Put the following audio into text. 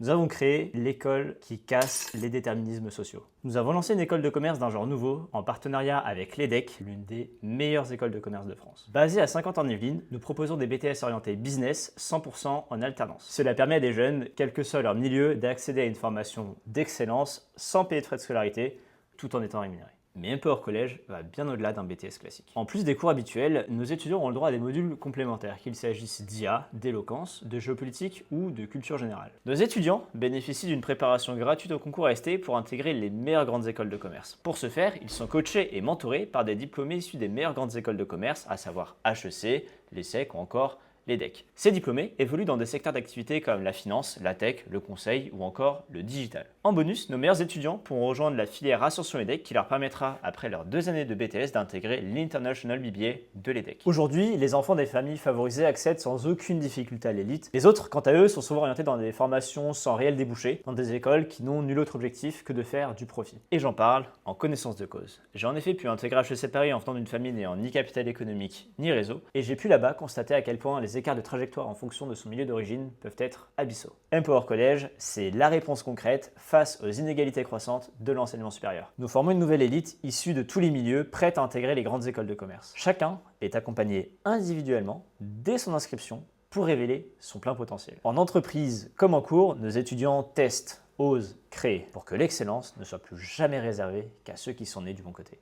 Nous avons créé l'école qui casse les déterminismes sociaux. Nous avons lancé une école de commerce d'un genre nouveau en partenariat avec l'EDEC, l'une des meilleures écoles de commerce de France. Basée à 50 en Yvelines, nous proposons des BTS orientés business 100% en alternance. Cela permet à des jeunes, quel que soit leur milieu, d'accéder à une formation d'excellence sans payer de frais de scolarité, tout en étant rémunérés. Mais Empower College va bien au-delà d'un BTS classique. En plus des cours habituels, nos étudiants ont le droit à des modules complémentaires, qu'il s'agisse d'IA, d'éloquence, de géopolitique ou de culture générale. Nos étudiants bénéficient d'une préparation gratuite au concours AST pour intégrer les meilleures grandes écoles de commerce. Pour ce faire, ils sont coachés et mentorés par des diplômés issus des meilleures grandes écoles de commerce, à savoir HEC, l'ESSEC ou encore l'EDEC. Ces diplômés évoluent dans des secteurs d'activité comme la finance, la tech, le conseil ou encore le digital. En bonus, nos meilleurs étudiants pourront rejoindre la filière Ascension EDEC qui leur permettra, après leurs 2 années de BTS, d'intégrer l'International BBA de l'EDEC. Aujourd'hui, les enfants des familles favorisées accèdent sans aucune difficulté à l'élite. Les autres, quant à eux, sont souvent orientés dans des formations sans réel débouché, dans des écoles qui n'ont nul autre objectif que de faire du profit. Et j'en parle en connaissance de cause. J'ai en effet pu intégrer HEC Paris en venant d'une famille n'ayant ni capital économique ni réseau, et j'ai pu là-bas constater à quel point les écarts de trajectoire en fonction de son milieu d'origine peuvent être abyssaux. Empower College, c'est la réponse concrète face aux inégalités croissantes de l'enseignement supérieur. Nous formons une nouvelle élite issue de tous les milieux, prête à intégrer les grandes écoles de commerce. Chacun est accompagné individuellement dès son inscription pour révéler son plein potentiel. En entreprise comme en cours, nos étudiants testent, osent, créent pour que l'excellence ne soit plus jamais réservée qu'à ceux qui sont nés du bon côté.